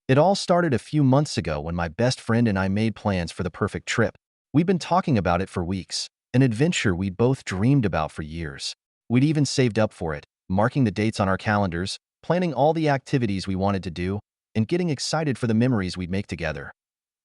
It all started a few months ago when my best friend and I made plans for the perfect trip. We'd been talking about it for weeks, an adventure we'd both dreamed about for years. We'd even saved up for it, marking the dates on our calendars, planning all the activities we wanted to do, and getting excited for the memories we'd make together.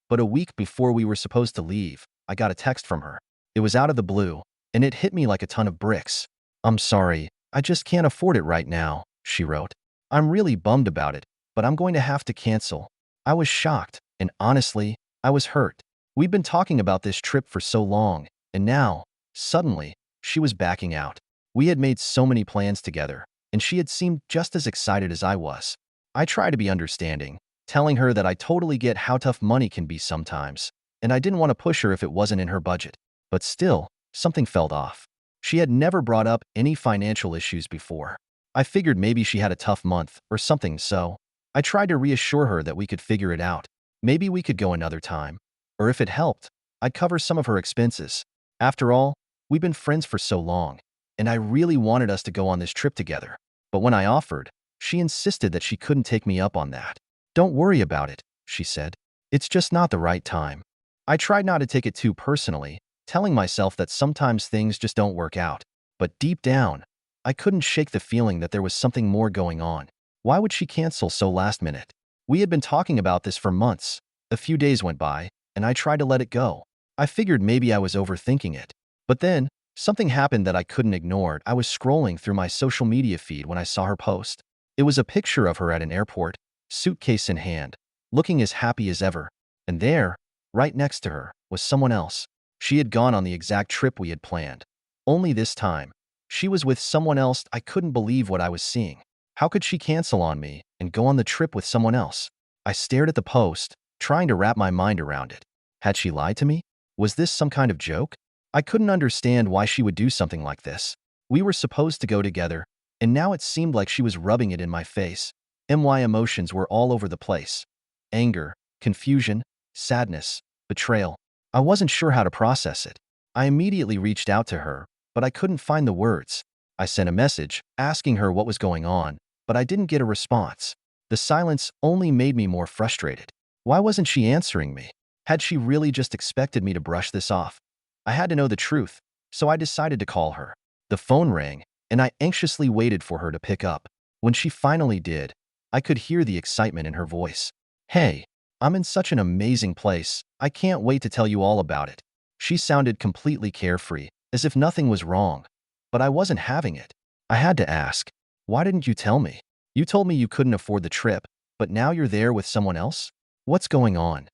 But a week before we were supposed to leave, I got a text from her. It was out of the blue, and it hit me like a ton of bricks. "I'm sorry, I just can't afford it right now," she wrote. "I'm really bummed about it, but I'm going to have to cancel." I was shocked, and honestly, I was hurt. We'd been talking about this trip for so long, and now, suddenly, she was backing out. We had made so many plans together, and she had seemed just as excited as I was. I tried to be understanding, telling her that I totally get how tough money can be sometimes, and I didn't want to push her if it wasn't in her budget. But still, something felt off. She had never brought up any financial issues before. I figured maybe she had a tough month or something, so I tried to reassure her that we could figure it out. Maybe we could go another time. Or if it helped, I'd cover some of her expenses. After all, we've been friends for so long, and I really wanted us to go on this trip together. But when I offered, she insisted that she couldn't take me up on that. "Don't worry about it," she said. "It's just not the right time." I tried not to take it too personally, telling myself that sometimes things just don't work out. But deep down, I couldn't shake the feeling that there was something more going on. Why would she cancel so last minute? We had been talking about this for months. A few days went by, and I tried to let it go. I figured maybe I was overthinking it. But then, something happened that I couldn't ignore. I was scrolling through my social media feed when I saw her post. It was a picture of her at an airport, suitcase in hand, looking as happy as ever. And there, right next to her, was someone else. She had gone on the exact trip we had planned. Only this time, she was with someone else. I couldn't believe what I was seeing. How could she cancel on me and go on the trip with someone else? I stared at the post, trying to wrap my mind around it. Had she lied to me? Was this some kind of joke? I couldn't understand why she would do something like this. We were supposed to go together, and now it seemed like she was rubbing it in my face. My emotions were all over the place. Anger, confusion, sadness, betrayal. I wasn't sure how to process it. I immediately reached out to her, but I couldn't find the words. I sent a message, asking her what was going on, but I didn't get a response. The silence only made me more frustrated. Why wasn't she answering me? Had she really just expected me to brush this off? I had to know the truth, so I decided to call her. The phone rang, and I anxiously waited for her to pick up. When she finally did, I could hear the excitement in her voice. "Hey, I'm in such an amazing place. I can't wait to tell you all about it." She sounded completely carefree, as if nothing was wrong. But I wasn't having it. I had to ask, "Why didn't you tell me? You told me you couldn't afford the trip, but now you're there with someone else? What's going on?"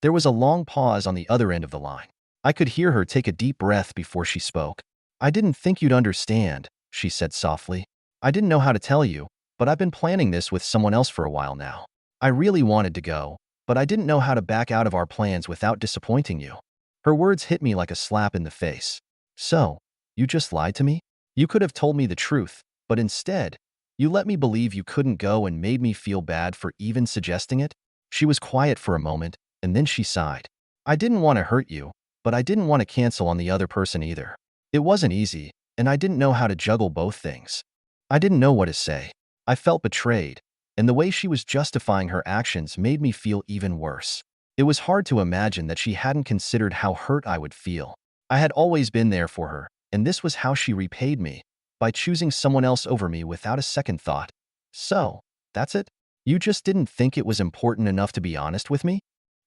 There was a long pause on the other end of the line. I could hear her take a deep breath before she spoke. "I didn't think you'd understand," she said softly. "I didn't know how to tell you, but I've been planning this with someone else for a while now. I really wanted to go, but I didn't know how to back out of our plans without disappointing you." Her words hit me like a slap in the face. "So, you just lied to me? You could have told me the truth, but instead, you let me believe you couldn't go and made me feel bad for even suggesting it?" She was quiet for a moment, and then she sighed. "I didn't want to hurt you, but I didn't want to cancel on the other person either. It wasn't easy, and I didn't know how to juggle both things. I didn't know what to say. I felt betrayed, and the way she was justifying her actions made me feel even worse. It was hard to imagine that she hadn't considered how hurt I would feel. I had always been there for her, and this was how she repaid me, by choosing someone else over me without a second thought. "So, that's it? You just didn't think it was important enough to be honest with me?"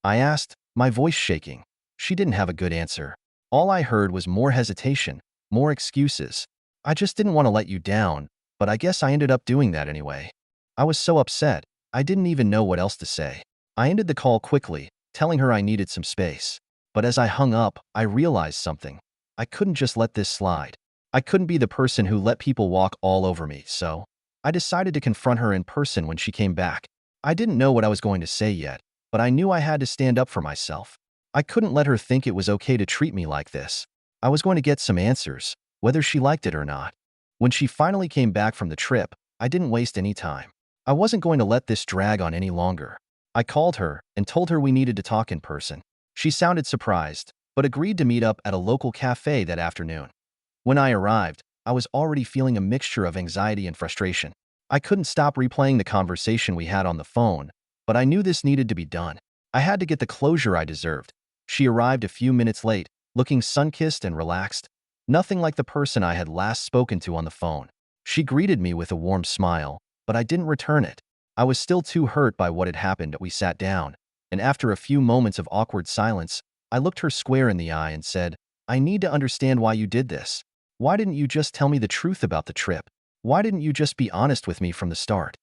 I asked, my voice shaking. She didn't have a good answer. All I heard was more hesitation, more excuses. "I just didn't want to let you down, but I guess I ended up doing that anyway." I was so upset, I didn't even know what else to say. I ended the call quickly, telling her I needed some space. But as I hung up, I realized something. I couldn't just let this slide. I couldn't be the person who let people walk all over me, so I decided to confront her in person when she came back. I didn't know what I was going to say yet, but I knew I had to stand up for myself. I couldn't let her think it was okay to treat me like this. I was going to get some answers, whether she liked it or not. When she finally came back from the trip, I didn't waste any time. I wasn't going to let this drag on any longer. I called her and told her we needed to talk in person. She sounded surprised, but agreed to meet up at a local cafe that afternoon. When I arrived, I was already feeling a mixture of anxiety and frustration. I couldn't stop replaying the conversation we had on the phone, but I knew this needed to be done. I had to get the closure I deserved. She arrived a few minutes late, looking sun-kissed and relaxed, nothing like the person I had last spoken to on the phone. She greeted me with a warm smile, but I didn't return it. I was still too hurt by what had happened. We sat down, and after a few moments of awkward silence, I looked her square in the eye and said, "I need to understand why you did this. Why didn't you just tell me the truth about the trip? Why didn't you just be honest with me from the start?"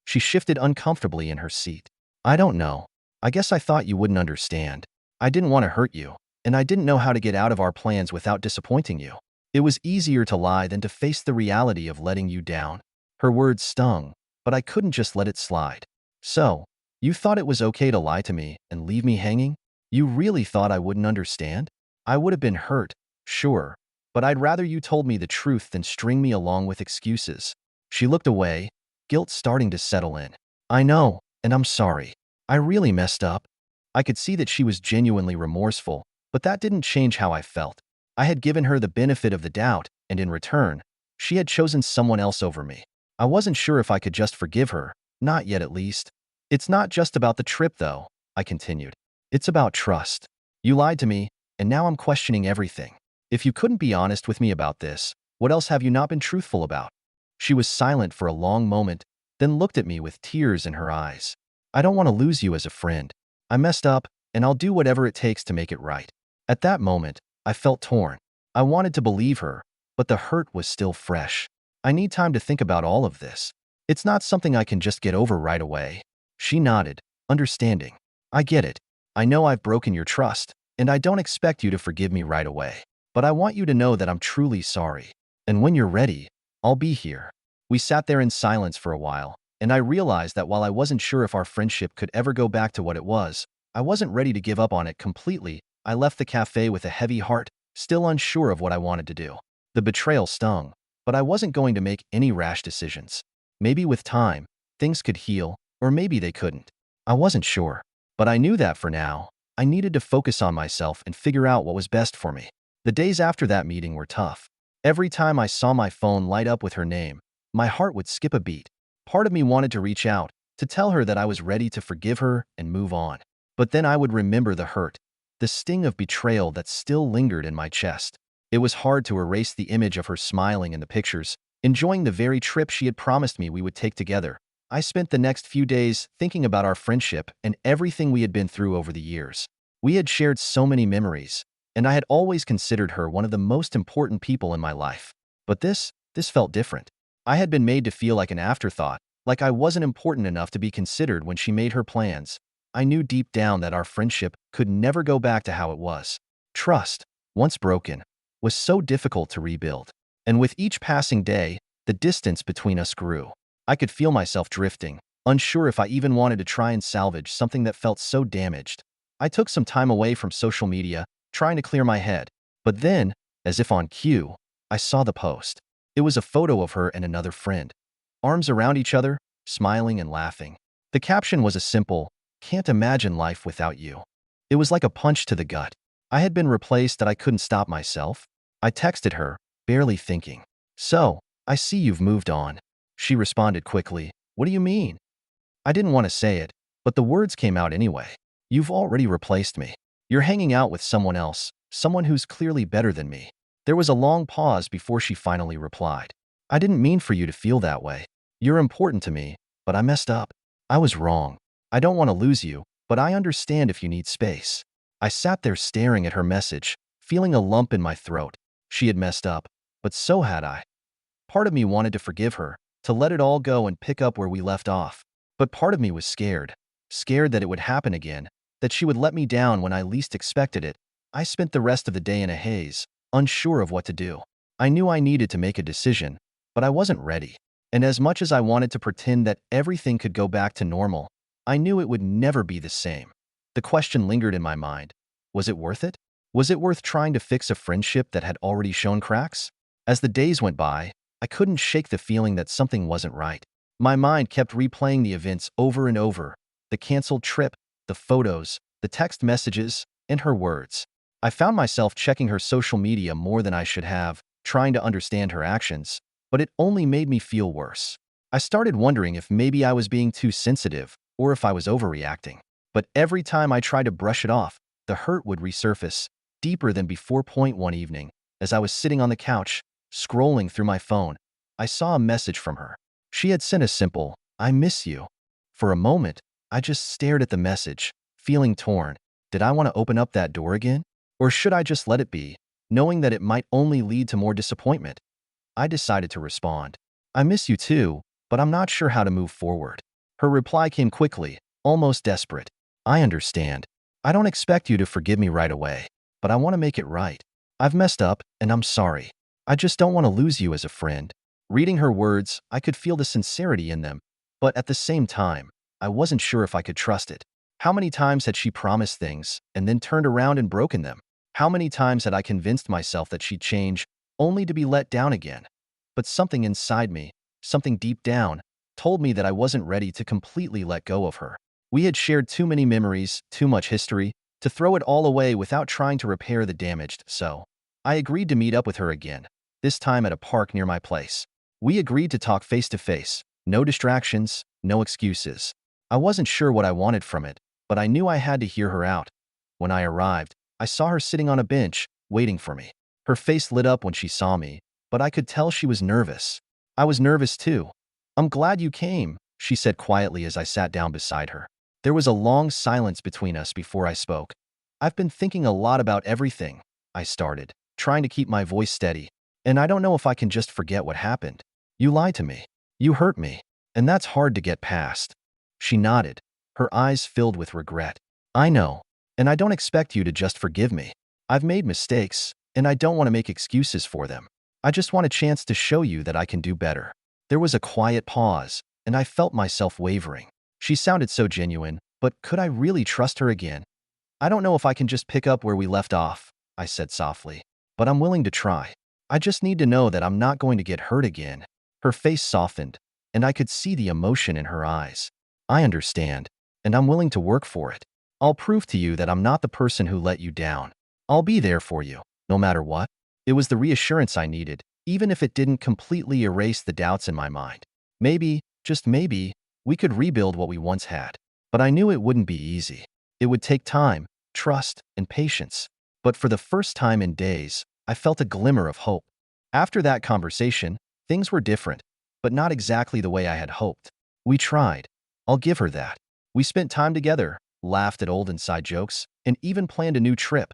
She shifted uncomfortably in her seat. "I don't know. I guess I thought you wouldn't understand. I didn't want to hurt you, and I didn't know how to get out of our plans without disappointing you. It was easier to lie than to face the reality of letting you down." Her words stung, but I couldn't just let it slide. "So, you thought it was okay to lie to me and leave me hanging? You really thought I wouldn't understand? I would have been hurt, sure, but I'd rather you told me the truth than string me along with excuses." She looked away, guilt starting to settle in. "I know, and I'm sorry. I really messed up." I could see that she was genuinely remorseful, but that didn't change how I felt. I had given her the benefit of the doubt, and in return, she had chosen someone else over me. I wasn't sure if I could just forgive her, not yet at least. "It's not just about the trip, though," I continued. "It's about trust. You lied to me, and now I'm questioning everything. If you couldn't be honest with me about this, what else have you not been truthful about?" She was silent for a long moment, then looked at me with tears in her eyes. "I don't want to lose you as a friend. I messed up, and I'll do whatever it takes to make it right." At that moment, I felt torn. I wanted to believe her, but the hurt was still fresh. "I need time to think about all of this. It's not something I can just get over right away." She nodded, understanding. "I get it. I know I've broken your trust, and I don't expect you to forgive me right away. But I want you to know that I'm truly sorry. And when you're ready, I'll be here." We sat there in silence for a while, and I realized that while I wasn't sure if our friendship could ever go back to what it was, I wasn't ready to give up on it completely. I left the cafe with a heavy heart, still unsure of what I wanted to do. The betrayal stung, but I wasn't going to make any rash decisions. Maybe with time, things could heal, or maybe they couldn't. I wasn't sure, but I knew that for now, I needed to focus on myself and figure out what was best for me. The days after that meeting were tough. Every time I saw my phone light up with her name, my heart would skip a beat. Part of me wanted to reach out, to tell her that I was ready to forgive her and move on. But then I would remember the hurt, the sting of betrayal that still lingered in my chest. It was hard to erase the image of her smiling in the pictures, enjoying the very trip she had promised me we would take together. I spent the next few days thinking about our friendship and everything we had been through over the years. We had shared so many memories, and I had always considered her one of the most important people in my life. But this felt different. I had been made to feel like an afterthought, like I wasn't important enough to be considered when she made her plans. I knew deep down that our friendship could never go back to how it was. Trust, once broken, was so difficult to rebuild. And with each passing day, the distance between us grew. I could feel myself drifting, unsure if I even wanted to try and salvage something that felt so damaged. I took some time away from social media, trying to clear my head. But then, as if on cue, I saw the post. It was a photo of her and another friend, arms around each other, smiling and laughing. The caption was a simple, "Can't imagine life without you." It was like a punch to the gut. I had been replaced that I couldn't stop myself. I texted her, barely thinking. "So, I see you've moved on." She responded quickly, "What do you mean?" I didn't want to say it, but the words came out anyway. "You've already replaced me. You're hanging out with someone else, someone who's clearly better than me." There was a long pause before she finally replied. "I didn't mean for you to feel that way. You're important to me, but I messed up. I was wrong. I don't want to lose you, but I understand if you need space." I sat there staring at her message, feeling a lump in my throat. She had messed up, but so had I. Part of me wanted to forgive her, to let it all go and pick up where we left off. But part of me was scared. Scared that it would happen again, that she would let me down when I least expected it. I spent the rest of the day in a haze, unsure of what to do. I knew I needed to make a decision, but I wasn't ready. And as much as I wanted to pretend that everything could go back to normal, I knew it would never be the same. The question lingered in my mind. Was it worth it? Was it worth trying to fix a friendship that had already shown cracks? As the days went by, I couldn't shake the feeling that something wasn't right. My mind kept replaying the events over and over. The canceled trip, the photos, the text messages, and her words. I found myself checking her social media more than I should have, trying to understand her actions, but it only made me feel worse. I started wondering if maybe I was being too sensitive, or if I was overreacting. But every time I tried to brush it off, the hurt would resurface, deeper than before. One evening, as I was sitting on the couch, scrolling through my phone, I saw a message from her. She had sent a simple, "I miss you." For a moment, I just stared at the message, feeling torn. Did I want to open up that door again? Or should I just let it be, knowing that it might only lead to more disappointment? I decided to respond. "I miss you too, but I'm not sure how to move forward." Her reply came quickly, almost desperate. "I understand. I don't expect you to forgive me right away, but I want to make it right. I've messed up, and I'm sorry. I just don't want to lose you as a friend." Reading her words, I could feel the sincerity in them, but at the same time, I wasn't sure if I could trust it. How many times had she promised things and then turned around and broken them? How many times had I convinced myself that she'd change, only to be let down again? But something inside me, something deep down, told me that I wasn't ready to completely let go of her. We had shared too many memories, too much history, to throw it all away without trying to repair the damage, so I agreed to meet up with her again, this time at a park near my place. We agreed to talk face to face, no distractions, no excuses. I wasn't sure what I wanted from it, but I knew I had to hear her out. When I arrived, I saw her sitting on a bench, waiting for me. Her face lit up when she saw me, but I could tell she was nervous. I was nervous too. "I'm glad you came," she said quietly as I sat down beside her. There was a long silence between us before I spoke. "I've been thinking a lot about everything," I started, trying to keep my voice steady. "And I don't know if I can just forget what happened. You lied to me. You hurt me. And that's hard to get past." She nodded, her eyes filled with regret. "I know. And I don't expect you to just forgive me. I've made mistakes, and I don't want to make excuses for them. I just want a chance to show you that I can do better." There was a quiet pause, and I felt myself wavering. She sounded so genuine, but could I really trust her again? "I don't know if I can just pick up where we left off," I said softly, "but I'm willing to try. I just need to know that I'm not going to get hurt again." Her face softened, and I could see the emotion in her eyes. "I understand, and I'm willing to work for it. I'll prove to you that I'm not the person who let you down. I'll be there for you, no matter what." It was the reassurance I needed, even if it didn't completely erase the doubts in my mind. Maybe, just maybe, we could rebuild what we once had. But I knew it wouldn't be easy. It would take time, trust, and patience. But for the first time in days, I felt a glimmer of hope. After that conversation, things were different, but not exactly the way I had hoped. We tried. I'll give her that. We spent time together, laughed at old inside jokes, and even planned a new trip.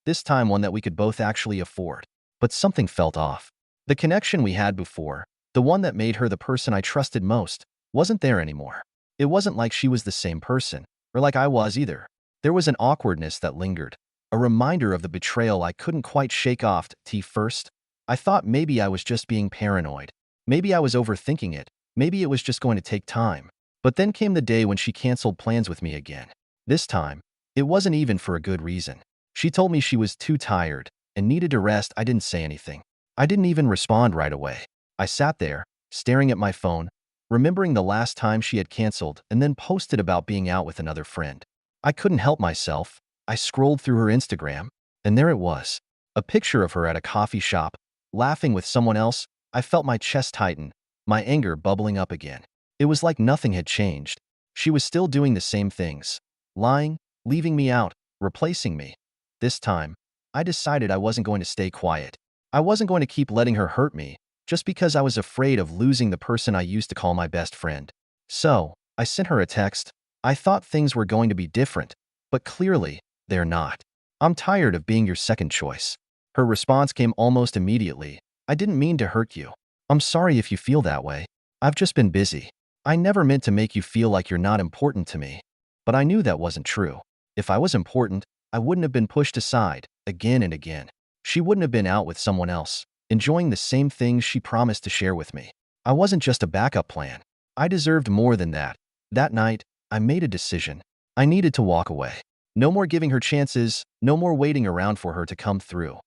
This time one that we could both actually afford. But something felt off. The connection we had before, the one that made her the person I trusted most, wasn't there anymore. It wasn't like she was the same person, or like I was either. There was an awkwardness that lingered, a reminder of the betrayal I couldn't quite shake off. First, I thought maybe I was just being paranoid. Maybe I was overthinking it. Maybe it was just going to take time. But then came the day when she canceled plans with me again. This time, it wasn't even for a good reason. She told me she was too tired and needed to rest. I didn't say anything. I didn't even respond right away. I sat there, staring at my phone, remembering the last time she had canceled and then posted about being out with another friend. I couldn't help myself. I scrolled through her Instagram, and there it was. A picture of her at a coffee shop, laughing with someone else. I felt my chest tighten, my anger bubbling up again. It was like nothing had changed. She was still doing the same things. Lying, leaving me out, replacing me. This time, I decided I wasn't going to stay quiet. I wasn't going to keep letting her hurt me, just because I was afraid of losing the person I used to call my best friend. So, I sent her a text. I thought things were going to be different, but clearly, they're not. "I'm tired of being your second choice." Her response came almost immediately. "I didn't mean to hurt you. I'm sorry if you feel that way. I've just been busy. I never meant to make you feel like you're not important to me." But I knew that wasn't true. If I was important, I wouldn't have been pushed aside, again and again. She wouldn't have been out with someone else, enjoying the same things she promised to share with me. I wasn't just a backup plan. I deserved more than that. That night, I made a decision. I needed to walk away. No more giving her chances, no more waiting around for her to come through.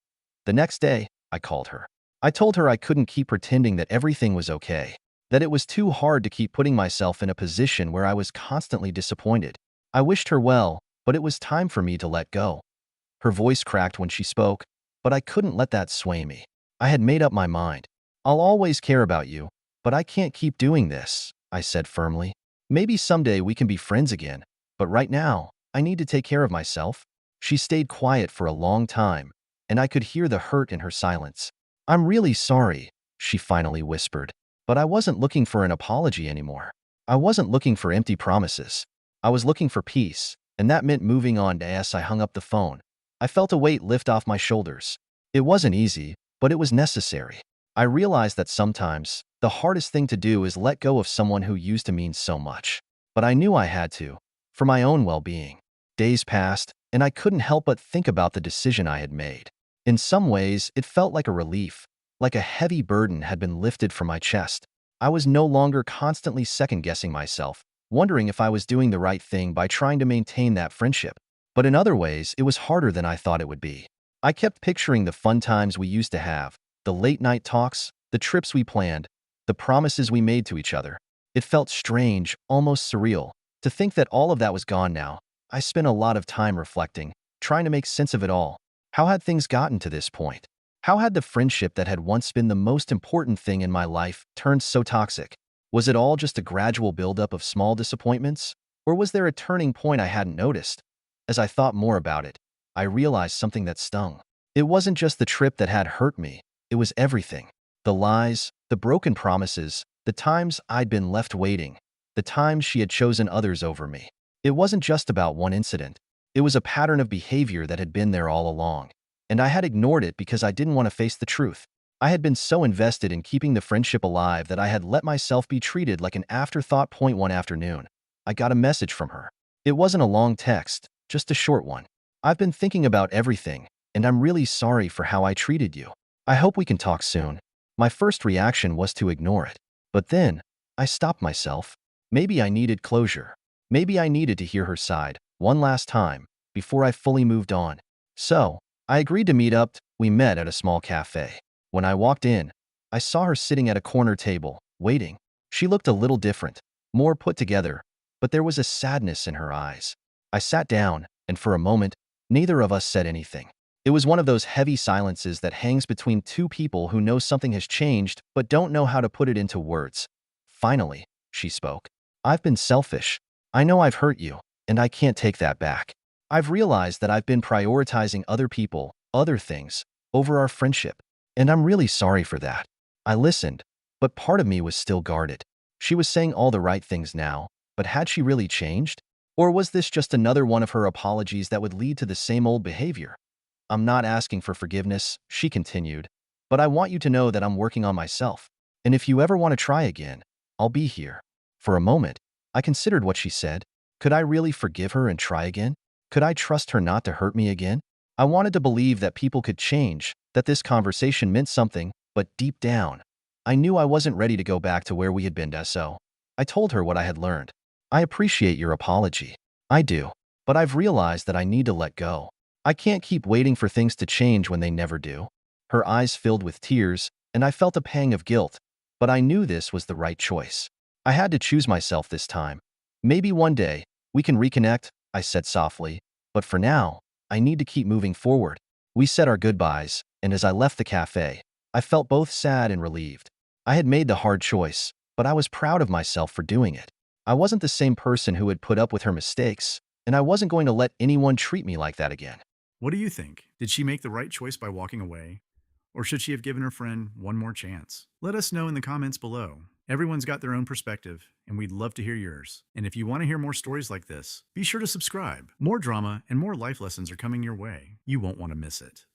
The next day, I called her. I told her I couldn't keep pretending that everything was okay, that it was too hard to keep putting myself in a position where I was constantly disappointed. I wished her well, but it was time for me to let go. Her voice cracked when she spoke, but I couldn't let that sway me. I had made up my mind. "I'll always care about you, but I can't keep doing this," I said firmly. Maybe someday we can be friends again, but right now, I need to take care of myself. She stayed quiet for a long time, and I could hear the hurt in her silence. I'm really sorry, she finally whispered, but I wasn't looking for an apology anymore. I wasn't looking for empty promises. I was looking for peace, and that meant moving on. As I hung up the phone, I felt a weight lift off my shoulders. It wasn't easy, but it was necessary. I realized that sometimes, the hardest thing to do is let go of someone who used to mean so much. But I knew I had to, for my own well-being. Days passed, and I couldn't help but think about the decision I had made. In some ways, it felt like a relief, like a heavy burden had been lifted from my chest. I was no longer constantly second-guessing myself, wondering if I was doing the right thing by trying to maintain that friendship. But in other ways, it was harder than I thought it would be. I kept picturing the fun times we used to have, the late-night talks, the trips we planned, the promises we made to each other. It felt strange, almost surreal, to think that all of that was gone now. I spent a lot of time reflecting, trying to make sense of it all. How had things gotten to this point? How had the friendship that had once been the most important thing in my life turned so toxic? Was it all just a gradual buildup of small disappointments? Or was there a turning point I hadn't noticed? As I thought more about it, I realized something that stung. It wasn't just the trip that had hurt me, it was everything. The lies, the broken promises, the times I'd been left waiting, the times she had chosen others over me. It wasn't just about one incident. It was a pattern of behavior that had been there all along, and I had ignored it because I didn't want to face the truth. I had been so invested in keeping the friendship alive that I had let myself be treated like an afterthought. One afternoon, I got a message from her. It wasn't a long text, just a short one. I've been thinking about everything, and I'm really sorry for how I treated you. I hope we can talk soon. My first reaction was to ignore it. But then, I stopped myself. Maybe I needed closure. Maybe I needed to hear her side, one last time, before I fully moved on. So, I agreed to meet up. We met at a small cafe. When I walked in, I saw her sitting at a corner table, waiting. She looked a little different, more put together, but there was a sadness in her eyes. I sat down, and for a moment, neither of us said anything. It was one of those heavy silences that hangs between two people who know something has changed but don't know how to put it into words. Finally, she spoke. I've been selfish. I know I've hurt you, and I can't take that back. I've realized that I've been prioritizing other people, other things, over our friendship, and I'm really sorry for that. I listened, but part of me was still guarded. She was saying all the right things now, but had she really changed? Or was this just another one of her apologies that would lead to the same old behavior? I'm not asking for forgiveness, she continued, but I want you to know that I'm working on myself. And if you ever want to try again, I'll be here. For a moment, I considered what she said. Could I really forgive her and try again? Could I trust her not to hurt me again? I wanted to believe that people could change, that this conversation meant something, but deep down, I knew I wasn't ready to go back to where we had been. So, I told her what I had learned. I appreciate your apology. I do. But I've realized that I need to let go. I can't keep waiting for things to change when they never do. Her eyes filled with tears, and I felt a pang of guilt, but I knew this was the right choice. I had to choose myself this time. Maybe one day, we can reconnect, I said softly, but for now, I need to keep moving forward. We said our goodbyes, and as I left the cafe, I felt both sad and relieved. I had made the hard choice, but I was proud of myself for doing it. I wasn't the same person who had put up with her mistakes, and I wasn't going to let anyone treat me like that again. What do you think? Did she make the right choice by walking away? Or should she have given her friend one more chance? Let us know in the comments below. Everyone's got their own perspective, and we'd love to hear yours. And if you want to hear more stories like this, be sure to subscribe. More drama and more life lessons are coming your way. You won't want to miss it.